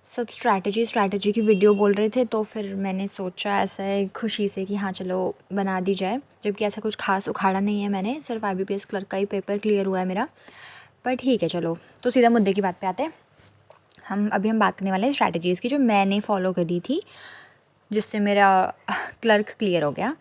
सब स्ट्रैटेजी की वीडियो बोल रहे थे, तो फिर मैंने सोचा ऐसा है खुशी से कि हाँ चलो बना दी जाए, जबकि ऐसा कुछ खास उखाड़ा नहीं है मैंने, सिर्फ IBPS क्लर्क का ही पेपर क्लियर हुआ है मेरा। पर ठीक है चलो, तो सीधा मुद्दे की बात पे आते हैं। हम बात करने वाले हैं स्ट्रैटेजीज़ की जो मैंने फॉलो करी थी, जिससे मेरा क्लर्क क्लियर हो गया।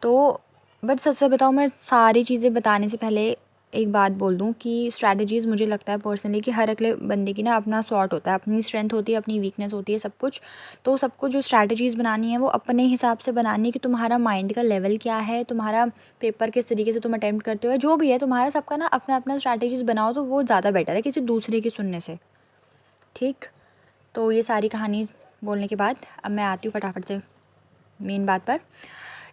तो बट सच से बताऊँ, मैं सारी चीज़ें बताने से पहले एक बात बोल दूँ कि स्ट्रैटेजीज़ मुझे लगता है पर्सनली कि हर अगले बंदे की ना अपना सॉर्ट होता है, अपनी स्ट्रेंथ होती है, अपनी वीकनेस होती है, सब कुछ। तो सबको जो स्ट्रैटेजीज़ बनानी है वो अपने हिसाब से बनानी है कि तुम्हारा माइंड का लेवल क्या है, तुम्हारा पेपर किस तरीके से तुम अटेम्प्ट करते हो, जो भी है तुम्हारा सबका ना अपना अपना स्ट्रैटेजीज़ बनाओ, तो वो ज़्यादा बेटर है किसी दूसरे की सुनने से। ठीक, तो ये सारी कहानी बोलने के बाद अब मैं आती हूँ फटाफट से मेन बात पर।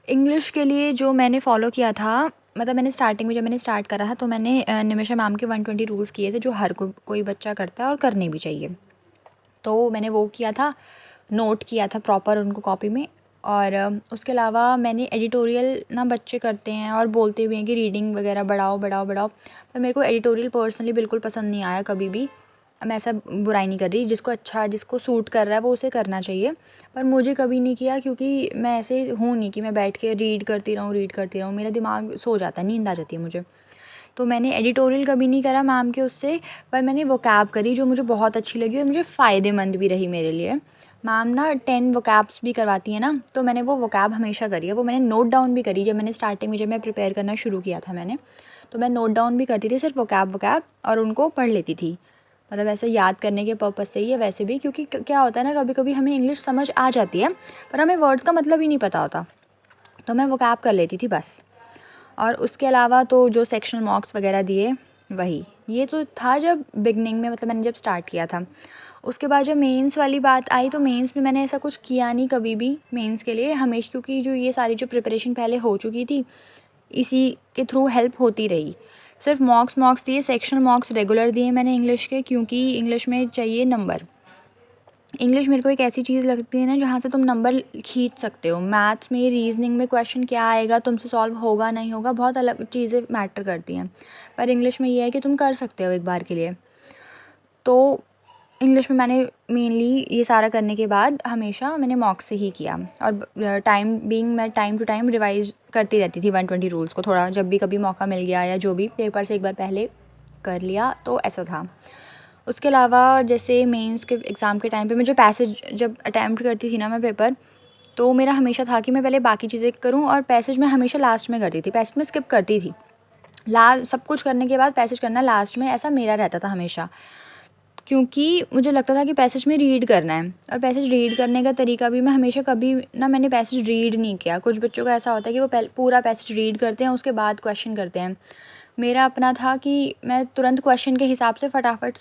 इंग्लिश के लिए जो मैंने फ़ॉलो किया था, मतलब मैंने स्टार्टिंग में जब मैंने स्टार्ट करा था, तो मैंने निमिषा मैम के 120 रूल्स किए थे, जो हर कोई बच्चा करता है और करने भी चाहिए। तो मैंने वो किया था, नोट किया था प्रॉपर उनको कॉपी में। और उसके अलावा मैंने एडिटोरियल ना बच्चे करते हैं और बोलते भी हैं कि रीडिंग वगैरह बढ़ाओ बढ़ाओ बढ़ाओ, पर मेरे को एडिटोरियल पर्सनली बिल्कुल पसंद नहीं आया कभी भी। मैं ऐसा बुराई नहीं कर रही, जिसको अच्छा जिसको सूट कर रहा है वो उसे करना चाहिए, पर मुझे कभी नहीं किया, क्योंकि मैं ऐसे हूँ नहीं कि मैं बैठ के रीड करती रहूँ, मेरा दिमाग सो जाता है, नींद आ जाती है मुझे। तो मैंने एडिटोरियल कभी नहीं करा मैम के उससे, पर मैंने वोकैब करी जो मुझे बहुत अच्छी लगी और मुझे फ़ायदेमंद भी रही मेरे लिए। मैम ना 10 वोकैब्स भी करवाती है ना, तो मैंने वो वोकैब हमेशा करी है, वो मैंने नोट डाउन भी करी। जब मैंने स्टार्टिंग में जब मैं प्रिपेयर करना शुरू किया था मैंने, तो मैं नोट डाउन भी करती थी सिर्फ वोकैब और उनको पढ़ लेती थी, मतलब ऐसे याद करने के पर्पज़ से ही है वैसे भी, क्योंकि क्या होता है ना, कभी कभी हमें इंग्लिश समझ आ जाती है पर हमें वर्ड्स का मतलब ही नहीं पता होता, तो मैं वोकैब कर लेती थी बस। और उसके अलावा तो जो सेक्शनल मार्क्स वगैरह दिए वही, ये तो था जब बिगनिंग में, मतलब मैंने जब स्टार्ट किया था। उसके बाद जब मेंस वाली बात आई, तो मेंस में मैंने ऐसा कुछ किया नहीं कभी भी मेंस के लिए हमेशा, क्योंकि जो ये सारी जो प्रिपरेशन पहले हो चुकी थी, इसी के थ्रू हेल्प होती रही। सिर्फ मॉक्स दिए, सेक्शनल मार्क्स रेगुलर दिए मैंने इंग्लिश के, क्योंकि इंग्लिश में चाहिए नंबर। इंग्लिश मेरे को एक ऐसी चीज़ लगती है ना जहाँ से तुम नंबर खींच सकते हो। मैथ्स में, रीजनिंग में क्वेश्चन क्या आएगा, तुमसे सॉल्व होगा नहीं होगा, बहुत अलग चीज़ें मैटर करती हैं, पर इंग्लिश में ये है कि तुम कर सकते हो एक बार के लिए। तो इंग्लिश में मैंने मेनली ये सारा करने के बाद हमेशा मैंने मॉक से ही किया, और टाइम बीइंग मैं टाइम टू टाइम रिवाइज करती रहती थी 120 रूल्स को, थोड़ा जब भी कभी मौका मिल गया या जो भी पेपर से एक बार पहले कर लिया, तो ऐसा था। उसके अलावा जैसे मेंस के एग्ज़ाम के टाइम पे मैं जो पैसेज जब अटैम्प्ट करती थी ना मैं पेपर, तो मेरा हमेशा था कि मैं पहले बाकी चीज़ें करूँ और पैसेज मैं हमेशा लास्ट में करती थी, पैसेज में स्किप करती थी। सब कुछ करने के बाद पैसेज करना लास्ट में, ऐसा मेरा रहता था हमेशा, क्योंकि मुझे लगता था कि पैसेज में रीड करना है, और पैसेज रीड करने का तरीका भी मैं हमेशा कभी ना मैंने पैसेज रीड नहीं किया। कुछ बच्चों का ऐसा होता है कि वो पूरा पैसेज रीड करते हैं, उसके बाद क्वेश्चन करते हैं। मेरा अपना था कि मैं तुरंत क्वेश्चन के हिसाब से फटाफट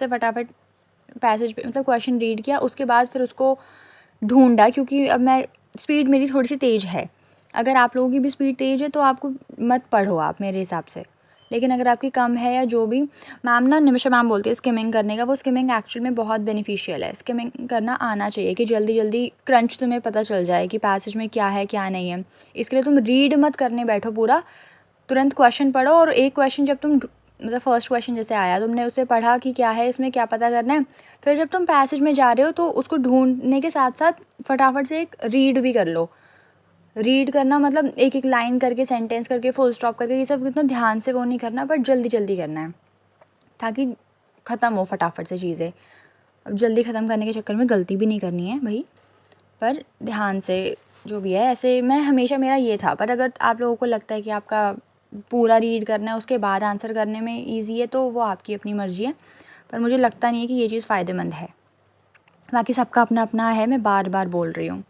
पैसेज पे मतलब क्वेश्चन रीड किया, उसके बाद फिर उसको ढूंढा, क्योंकि अब मैं स्पीड मेरी थोड़ी सी तेज़ है। अगर आप लोगों की भी स्पीड तेज़ है तो आपको मत पढ़ो आप मेरे हिसाब से, लेकिन अगर आपकी कम है या जो भी, मैम ना निमिषा मैम बोलती है स्किमिंग करने का, वो स्किमिंग एक्चुअल में बहुत बेनिफिशियल है। स्किमिंग करना आना चाहिए कि जल्दी जल्दी क्रंच तुम्हें पता चल जाए कि पैसेज में क्या है क्या नहीं है। इसके लिए तुम रीड मत करने बैठो पूरा, तुरंत क्वेश्चन पढ़ो, और एक क्वेश्चन जब तुम मतलब फर्स्ट क्वेश्चन जैसे आया तुमने उसे पढ़ा कि क्या है इसमें, क्या पता करना है, फिर जब तुम पैसेज में जा रहे हो तो उसको ढूंढने के साथ साथ फटाफट से एक रीड भी कर लो। रीड करना मतलब एक एक लाइन करके, सेंटेंस करके, फुल स्टॉप करके, ये सब इतना ध्यान से वो नहीं करना, बट जल्दी जल्दी करना है ताकि ख़त्म हो फटाफट से चीज़ें। अब जल्दी ख़त्म करने के चक्कर में गलती भी नहीं करनी है भाई, पर ध्यान से जो भी है, ऐसे मैं हमेशा मेरा ये था। पर अगर आप लोगों को लगता है कि आपका पूरा रीड करना है उसके बाद आंसर करने में ईजी है, तो वो आपकी अपनी मर्ज़ी है, पर मुझे लगता नहीं है कि ये चीज़ फ़ायदेमंद है। बाकी सबका अपना अपना है, मैं बार बार बोल रही हूँ।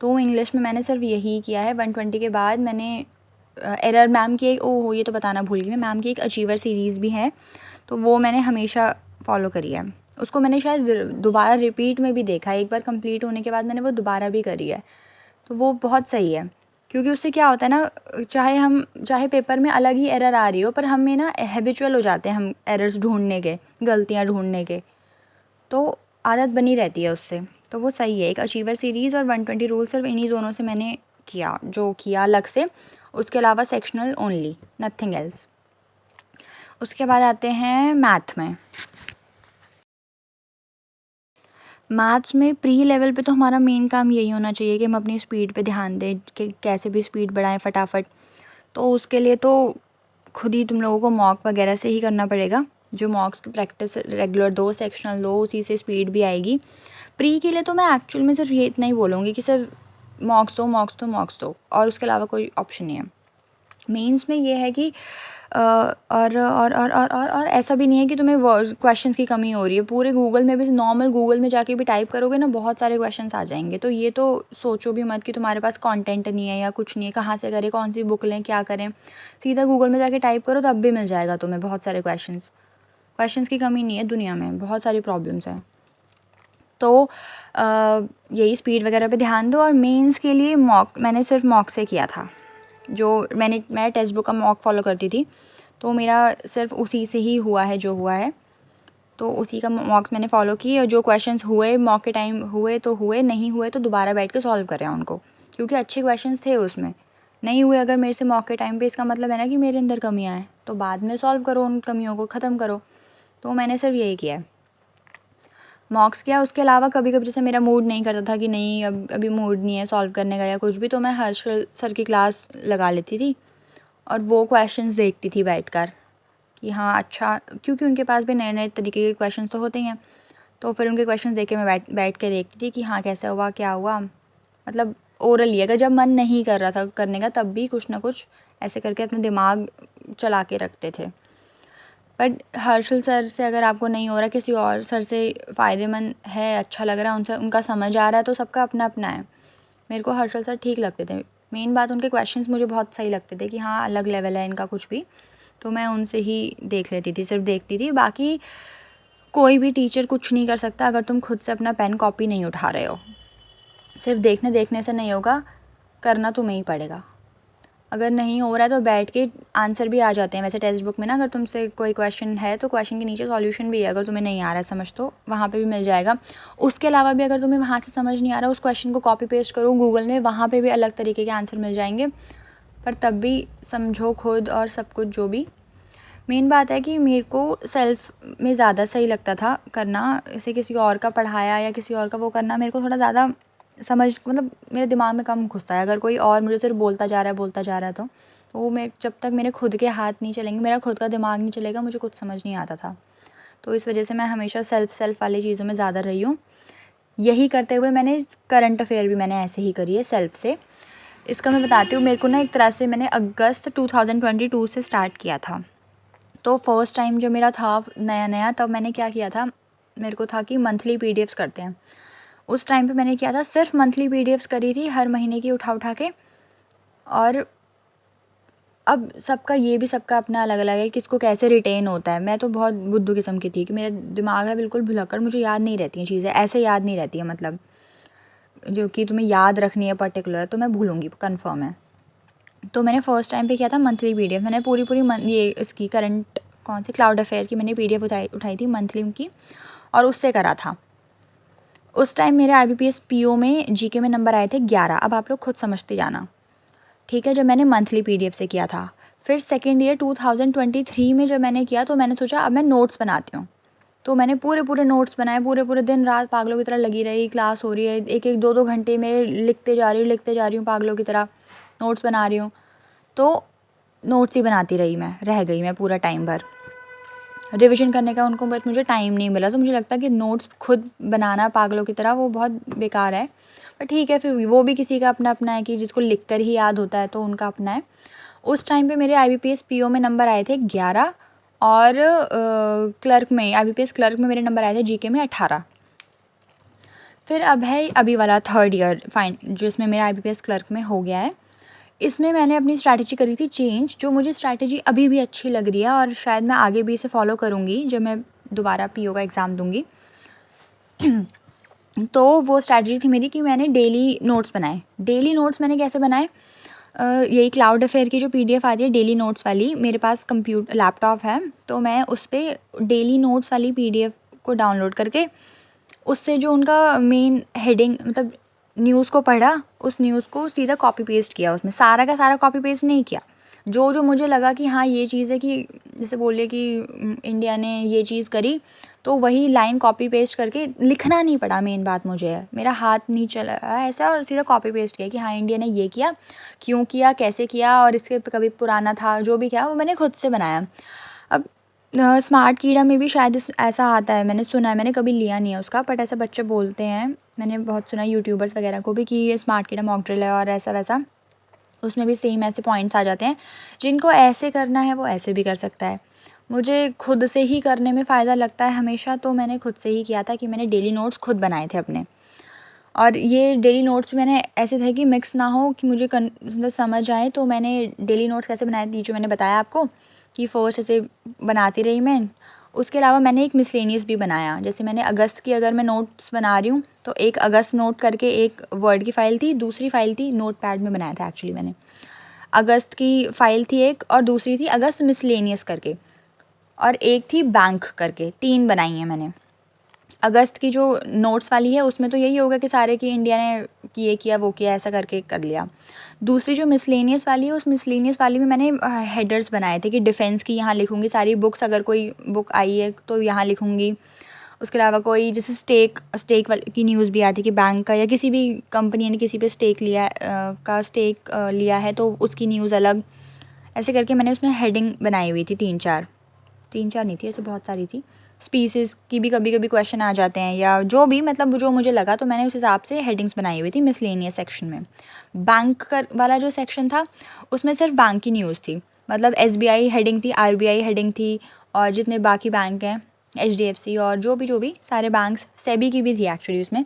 तो इंग्लिश में मैंने सिर्फ यही किया है। 120 के बाद मैंने एरर मैम की ओहो ये तो बताना भूल गई मैं, मैम की एक अचीवर सीरीज़ भी है, तो वो मैंने हमेशा फॉलो करी है। उसको मैंने शायद दोबारा रिपीट में भी देखा है, एक बार कंप्लीट होने के बाद मैंने वो दोबारा भी करी है, तो वो बहुत सही है। क्योंकि उससे क्या होता है ना, चाहे पेपर में अलग ही एरर आ रही हो, पर हमें ना हैबिचुअल हो जाते हैं हम एरर्स ढूंढने के, गलतियाँ ढूंढने के, तो आदत बनी रहती है उससे, तो वो सही है। एक अचीवर सीरीज़ और 120 रूल सिर्फ इन्हीं दोनों से मैंने किया, जो किया अलग से। उसके अलावा सेक्शनल ओनली, नथिंग एल्स। उसके बाद आते हैं मैथ में। मैथ्स में प्री लेवल पे तो हमारा मेन काम यही होना चाहिए कि हम अपनी स्पीड पे ध्यान दें कि कैसे भी स्पीड बढ़ाएं फटाफट। तो उसके लिए तो खुद ही तुम लोगों को मॉक वगैरह से ही करना पड़ेगा। जो मॉक्स की प्रैक्टिस रेगुलर दो, सेक्शनल दो, उसी से स्पीड भी आएगी। प्री के लिए तो मैं एक्चुअल में सिर्फ ये इतना ही बोलूँगी कि सिर्फ मॉक्स दो, मॉक्स दो, मॉक्स दो, और उसके अलावा कोई ऑप्शन नहीं है। मेंस में ये है कि और ऐसा भी नहीं है कि तुम्हें क्वेश्चंस की कमी हो रही है। पूरे गूगल में भी, नॉर्मल गूगल में जाके भी टाइप करोगे ना, बहुत सारे क्वेश्चंस आ जाएंगे। तो ये तो सोचो भी मत कि तुम्हारे पास कंटेंट नहीं है या कुछ नहीं है, कहाँ से करें, कौन सी बुक लें, क्या करें। सीधा गूगल में जाके टाइप करो, तब भी मिल जाएगा तुम्हें बहुत सारे क्वेश्चंस की कमी नहीं है दुनिया में, बहुत सारी प्रॉब्लम्स हैं। तो यही स्पीड वगैरह पे ध्यान दो। और मेंस के लिए मैंने सिर्फ मॉक से किया था। जो मैं टेक्स्ट बुक का मॉक फॉलो करती थी, तो मेरा सिर्फ उसी से ही हुआ है जो हुआ है। तो उसी का मॉक्स मैंने फॉलो किए, और जो क्वेश्चंस हुए मॉक के टाइम हुए तो हुए, नहीं हुए तो दोबारा बैठ के सॉल्व करें उनको, क्योंकि अच्छे क्वेश्चंस थे उसमें। नहीं हुए अगर मेरे से मॉक के टाइम पे, इसका मतलब है ना कि मेरे अंदर कमियाँ हैं, तो बाद में सॉल्व करो, उन कमियों को ख़त्म करो। तो मैंने सिर्फ यही किया है, मॉक्स किया। उसके अलावा कभी कभी जैसे मेरा मूड नहीं करता था कि नहीं अभी मूड नहीं है सॉल्व करने का या कुछ भी, तो मैं हर्षल सर की क्लास लगा लेती थी और वो क्वेश्चंस देखती थी बैठकर कि हाँ अच्छा, क्योंकि उनके पास भी नए नए तरीके के क्वेश्चंस तो होते ही हैं। तो फिर उनके क्वेश्चंस देख के मैं बैठ के देखती थी कि हाँ कैसे हुआ, क्या हुआ। मतलब ओरली, अगर जब मन नहीं कर रहा था करने का, तब भी कुछ ना कुछ ऐसे करके अपना दिमाग चला के रखते थे। बट हर्षल सर से अगर आपको नहीं हो रहा, किसी और सर से फ़ायदेमंद है, अच्छा लग रहा है, उनसे उनका समझ आ रहा है, तो सबका अपना अपना है। मेरे को हर्षल सर ठीक लगते थे। मेन बात उनके क्वेश्चंस मुझे बहुत सही लगते थे कि हाँ अलग लेवल है इनका कुछ भी, तो मैं उनसे ही देख लेती थी, सिर्फ देखती थी। बाकी कोई भी टीचर कुछ नहीं कर सकता अगर तुम खुद से अपना पेन कॉपी नहीं उठा रहे हो। सिर्फ देखने से नहीं होगा, करना तुम्हें ही पड़ेगा। अगर नहीं हो रहा है तो बैठ के आंसर भी आ जाते हैं वैसे टेक्स्ट बुक में ना। अगर तुमसे कोई क्वेश्चन है तो क्वेश्चन के नीचे सॉल्यूशन भी है, अगर तुम्हें नहीं आ रहा है समझ तो वहाँ पे भी मिल जाएगा। उसके अलावा भी अगर तुम्हें वहाँ से समझ नहीं आ रहा, उस क्वेश्चन को कॉपी पेस्ट करो गूगल में, वहाँ पे भी अलग तरीके के आंसर मिल जाएंगे। पर तब भी समझो खुद और सब कुछ जो भी। मेन बात है कि मेरे को सेल्फ में ज़्यादा सही लगता था करना, इसे किसी और का पढ़ाया या किसी और का वो करना मेरे को थोड़ा ज़्यादा समझ, मतलब मेरे दिमाग में कम घुसता है। अगर कोई और मुझे सिर्फ बोलता जा रहा है तो वो मैं, जब तक मेरे खुद के हाथ नहीं चलेंगे, मेरा खुद का दिमाग नहीं चलेगा, मुझे कुछ समझ नहीं आता था। तो इस वजह से मैं हमेशा सेल्फ वाली चीज़ों में ज़्यादा रही हूँ। यही करते हुए मैंने करंट अफेयर भी मैंने ऐसे ही करी है सेल्फ से। इसका मैं बताती हूँ, मेरे को ना एक तरह से मैंने अगस्त 2022 से स्टार्ट किया था। तो फर्स्ट टाइम जो मेरा था नया नया, तब मैंने क्या किया था, मेरे को था कि मंथली पीडीएफ्स करते हैं। उस टाइम पे मैंने किया था, सिर्फ मंथली पीडीएफ्स करी थी हर महीने की उठा के। और अब सबका ये भी सबका अपना अलग अलग है, किसको कैसे रिटेन होता है। मैं तो बहुत बुद्धू किस्म की थी कि मेरा दिमाग है बिल्कुल भुलक्कड़, मुझे याद नहीं रहती हैं चीज़ें, ऐसे याद नहीं रहती है, मतलब जो कि तुम्हें याद रखनी है पर्टिकुलर, तो मैं भूलूँगी कन्फर्म है। तो मैंने फ़र्स्ट टाइम पे किया था मंथली पीडीएफ। मैंने पूरी ये इसकी करंट कौन सी क्लाउड अफेयर की मैंने पीडीएफ उठाई थी मंथली की, और उससे करा था। उस टाइम मेरे IBPS PO में जीके में नंबर आए थे 11। अब आप लोग खुद समझते जाना, ठीक है। जब मैंने मंथली पीडीएफ से किया था, फिर सेकेंड ईयर 2023 में जब मैंने किया, तो मैंने सोचा अब मैं नोट्स बनाती हूँ। तो मैंने पूरे नोट्स बनाए, पूरे दिन रात पागलों की तरह लगी रही। क्लास हो रही है, एक 2 घंटे में लिखते जा रही हूँ पागलों की तरह, नोट्स बना रही हूँ। तो नोट्स ही बनाती रही, मैं रह गई मैं पूरा टाइम भर। रिवीजन करने का उनको बस मुझे टाइम नहीं मिला। तो मुझे लगता है कि नोट्स खुद बनाना पागलों की तरह वो बहुत बेकार है। पर ठीक है, फिर वो भी किसी का अपना अपना है कि जिसको लिख कर ही याद होता है, तो उनका अपना है। उस टाइम पे मेरे IBPS PO में नंबर आए थे 11, और क्लर्क में, IBPS क्लर्क में मेरे नंबर आए थे जीके में 18। फिर अब है अभी वाला थर्ड ईयर जिसमें मेरा IBPS क्लर्क में हो गया है। इसमें मैंने अपनी स्ट्रैटेजी करी थी चेंज, जो मुझे स्ट्रैटेजी अभी भी अच्छी लग रही है, और शायद मैं आगे भी इसे फॉलो करूँगी जब मैं दोबारा PO का एग्ज़ाम दूँगी। तो वो स्ट्रैटेजी थी मेरी कि मैंने डेली नोट्स बनाए। डेली नोट्स मैंने कैसे बनाए, यही क्लाउड अफेयर की जो PDF आती है डेली नोट्स वाली, मेरे पास लैपटॉप है, तो मैं उस पर डेली नोट्स वाली PDF को डाउनलोड करके, उससे जो उनका मेन हेडिंग, मतलब न्यूज़ को पढ़ा, उस न्यूज़ को सीधा कॉपी पेस्ट किया। उसमें सारा का सारा कॉपी पेस्ट नहीं किया, जो मुझे लगा कि हाँ ये चीज़ है कि जैसे बोलिए कि इंडिया ने ये चीज़ करी, तो वही लाइन कॉपी पेस्ट करके लिखना नहीं पड़ा, मेन बात मुझे है, मेरा हाथ नहीं चला ऐसा, और सीधा कॉपी पेस्ट किया कि हाँ इंडिया ने ये किया, क्यों किया, कैसे किया, और इसके कभी पुराना था, जो भी किया वो मैंने खुद से बनाया। अब स्मार्ट कीड़ा में भी शायद ऐसा आता है, मैंने सुना है, मैंने कभी लिया नहीं है उसका, बट ऐसे बच्चे बोलते हैं, मैंने बहुत सुना यूट्यूबर्स वगैरह को भी कि ये स्मार्ट कीड़ा मॉक ड्रिल है और ऐसा वैसा, उसमें भी सेम ऐसे पॉइंट्स आ जाते हैं। जिनको ऐसे करना है वो ऐसे भी कर सकता है। मुझे खुद से ही करने में फ़ायदा लगता है हमेशा, तो मैंने खुद से ही किया था कि मैंने डेली नोट्स खुद बनाए थे अपने। और ये डेली नोट्स भी मैंने ऐसे थे कि मिक्स ना हो, कि मुझे मतलब समझ आए। तो मैंने डेली नोट्स कैसे बनाए थे, जो मैंने बताया आपको कि फ़र्स्ट ऐसे बनाती रही मैं। उसके अलावा मैंने एक मिसलेनियस भी बनाया, जैसे मैंने अगस्त की अगर मैं नोट्स बना रही हूँ तो एक अगस्त नोट करके एक वर्ड की फ़ाइल थी, दूसरी फ़ाइल थी नोटपैड में बनाया था एक्चुअली मैंने। अगस्त की फ़ाइल थी एक, और दूसरी थी अगस्त मिसलेनियस करके, और एक थी बैंक करके, 3 बनाई हैं मैंने। अगस्त की जो नोट्स वाली है उसमें तो यही होगा कि सारे कि इंडिया ने ये किया वो किया ऐसा करके कर लिया। दूसरी जो मिसलेनियस वाली है, उस मिसलेनियस वाली में मैंने हेडर्स बनाए थे कि डिफेंस की यहाँ लिखूँगी सारी बुक्स, अगर कोई बुक आई है तो यहाँ लिखूँगी। उसके अलावा कोई जैसे स्टेक वाली की न्यूज़ भी आती है कि बैंक का या किसी भी कंपनी ने किसी पे स्टेक लिया लिया है तो उसकी न्यूज़ अलग। ऐसे करके मैंने उसमें हेडिंग बनाई हुई थी 3-4 नहीं थी, ऐसे बहुत सारी थी। स्पीसीज़ की भी कभी कभी क्वेश्चन आ जाते हैं, या जो भी मतलब जो मुझे लगा, तो मैंने उस हिसाब से हेडिंग्स बनाई हुई थी मिसलेनियस सेक्शन में। बैंक कर वाला जो सेक्शन था उसमें सिर्फ बैंक की न्यूज़ थी, मतलब एसबीआई हेडिंग थी, आरबीआई हेडिंग थी, और जितने बाकी बैंक हैं एचडीएफसी और जो भी सारे बैंक्स, सेबी की भी थी एक्चुअली उसमें।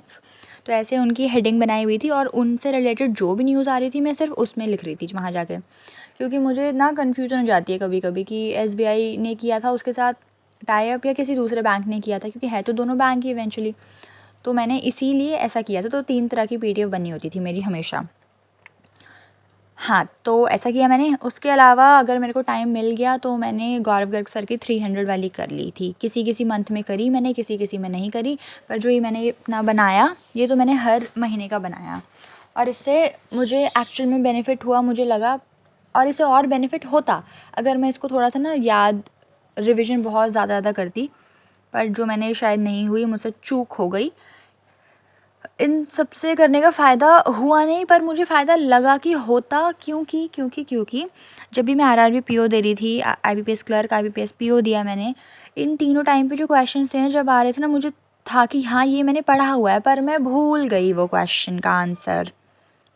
तो ऐसे उनकी हेडिंग बनाई हुई थी, और उनसे रिलेटेड जो भी न्यूज़ आ रही थी मैं सिर्फ उसमें लिख रही थी वहाँ जाके। क्योंकि मुझे ना कन्फ्यूज़न हो जाती है कभी कभी कि एसबीआई ने किया था उसके साथ टाई अप या किसी दूसरे बैंक ने किया था, क्योंकि है तो दोनों बैंक ही इवेंचुअली। तो मैंने इसीलिए ऐसा किया था। तो 3 तरह की पीडीएफ बनी होती थी मेरी हमेशा। हाँ, तो ऐसा किया मैंने। उसके अलावा अगर मेरे को टाइम मिल गया तो मैंने गौरव गर्ग सर की 300 वाली कर ली थी। किसी मंथ में करी मैंने, किसी में नहीं करी। पर जो ये मैंने अपना बनाया, ये तो मैंने हर महीने का बनाया, और इससे मुझे एक्चुअल में बेनिफिट हुआ, मुझे लगा। और इससे और बेनिफिट होता अगर मैं इसको थोड़ा सा ना याद, रिविज़न बहुत ज़्यादा करती, पर जो मैंने शायद नहीं हुई, मुझसे चूक हो गई। इन सब से करने का फ़ायदा हुआ नहीं, पर मुझे फ़ायदा लगा कि होता, क्योंकि जब भी मैं आरआरबी पीओ दे रही थी, आईबीपीएस क्लर्क, आईबीपीएस पीओ दिया मैंने, इन तीनों टाइम पे जो क्वेश्चंस थे ना जब आ रहे थे ना, मुझे था कि हाँ ये मैंने पढ़ा हुआ है, पर मैं भूल गई वो क्वेश्चन का आंसर।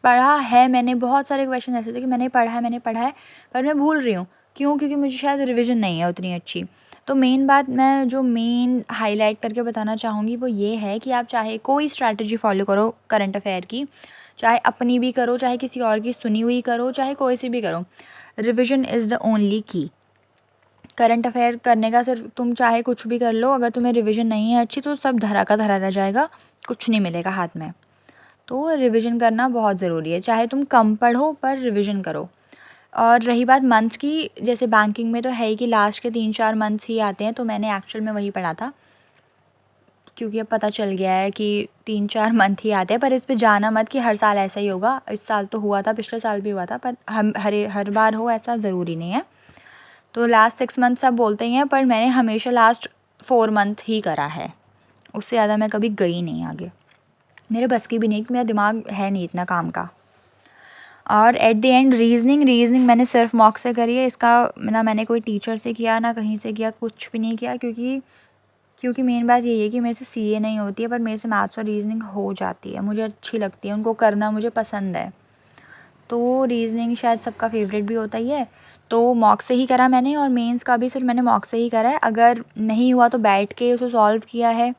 पढ़ा है मैंने, बहुत सारे क्वेश्चन ऐसे थे कि मैंने पढ़ा है, पर मैं भूल रही हूँ। क्यों? क्योंकि मुझे शायद रिविज़न नहीं है उतनी अच्छी। तो मेन बात मैं जो मेन हाईलाइट करके बताना चाहूँगी वो ये है कि आप चाहे कोई स्ट्रैटेजी फॉलो करो करंट अफेयर की, चाहे अपनी भी करो, चाहे किसी और की सुनी हुई करो, चाहे कोई सी भी करो, रिविज़न इज़ द ओनली की। करंट अफेयर करने का सिर्फ तुम चाहे कुछ भी कर लो, अगर तुम्हें रिविज़न नहीं है अच्छी तो सब धरा का धरा रह जाएगा, कुछ नहीं मिलेगा हाथ में। तो रिविज़न करना बहुत ज़रूरी है, चाहे तुम कम पढ़ो पर रिविज़न करो। और रही बात मंथ्स की, जैसे बैंकिंग में तो है ही कि लास्ट के 3-4 मंथ्स ही आते हैं, तो मैंने एक्चुअल में वही पढ़ा था, क्योंकि अब पता चल गया है कि 3-4 मंथ ही आते हैं। पर इस पे जाना मत कि हर साल ऐसा ही होगा। इस साल तो हुआ था, पिछले साल भी हुआ था, पर हम हर बार हो ऐसा ज़रूरी नहीं है। तो लास्ट 6 मंथ सब बोलते ही हैं, पर मैंने हमेशा लास्ट 4 मंथ ही करा है, उससे ज़्यादा मैं कभी गई नहीं आगे। मेरे बस की भी नहीं, मेरा दिमाग है नहीं इतना काम का। और एट द एंड रीजनिंग मैंने सिर्फ मॉक से करी है। इसका ना मैंने कोई टीचर से किया, ना कहीं से किया, कुछ भी नहीं किया, क्योंकि मेन बात यही है कि मेरे से सीए नहीं होती है, पर मेरे से मैथ्स और रीजनिंग हो जाती है, मुझे अच्छी लगती है, उनको करना मुझे पसंद है। तो रीजनिंग शायद सबका फेवरेट भी होता ही है, तो मॉक से ही करा मैंने। और मेंस का भी सिर्फ मैंने मॉक से ही करा है। अगर नहीं हुआ तो बैठ के उसे सॉल्व किया है,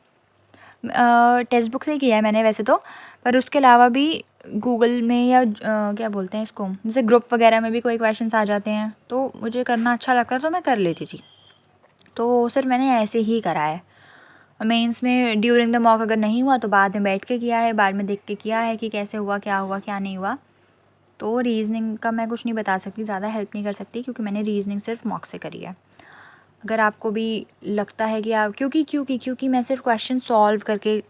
टेक्स्ट बुक से ही किया है मैंने वैसे तो। पर उसके अलावा भी गूगल में या क्या बोलते हैं इसको, जैसे ग्रुप वगैरह में भी कोई क्वेश्चंस आ जाते हैं तो मुझे करना अच्छा लगता है, तो मैं कर लेती थी। तो सिर्फ मैंने ऐसे ही करा है। और मेंस में ड्यूरिंग द मॉक अगर नहीं हुआ तो बाद में बैठ के किया है, बाद में देख के किया है कि कैसे हुआ क्या नहीं हुआ। तो रीजनिंग का मैं कुछ नहीं बता सकती, ज़्यादा हेल्प नहीं कर सकती, क्योंकि मैंने रीजनिंग सिर्फ मॉक से करी है। अगर आपको भी लगता है कि आप, क्योंकि मैं सिर्फ क्वेश्चन सॉल्व करके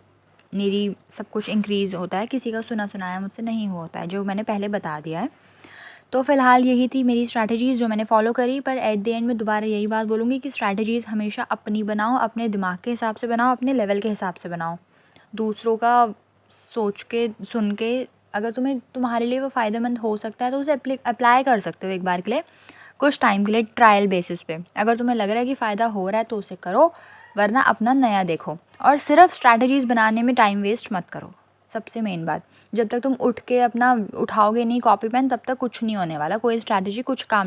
मेरी सब कुछ इंक्रीज़ होता है, किसी का सुना सुनाया मुझसे नहीं होता है, जो मैंने पहले बता दिया है। तो फ़िलहाल यही थी मेरी स्ट्रैटेजीज़ जो मैंने फ़ॉलो करी, पर एट द एंड में दोबारा यही बात बोलूँगी कि स्ट्रैटेजीज़ हमेशा अपनी बनाओ, अपने दिमाग के हिसाब से बनाओ, अपने लेवल के हिसाब से बनाओ। दूसरों का सोच के, सुन के, अगर तुम्हारे लिए वो फ़ायदेमंद हो सकता है तो उसे अप्लाई कर सकते हो एक बार के लिए, कुछ टाइम के लिए ट्रायल बेसिस पे। अगर तुम्हें लग रहा है कि फ़ायदा हो रहा है तो उसे करो, वरना अपना नया देखो। और सिर्फ स्ट्रैटेजीज़ बनाने में टाइम वेस्ट मत करो, सबसे मेन बात। जब तक तुम उठ के अपना उठाओगे नहीं कॉपी पेन, तब तक कुछ नहीं होने वाला, कोई स्ट्रैटेजी कुछ काम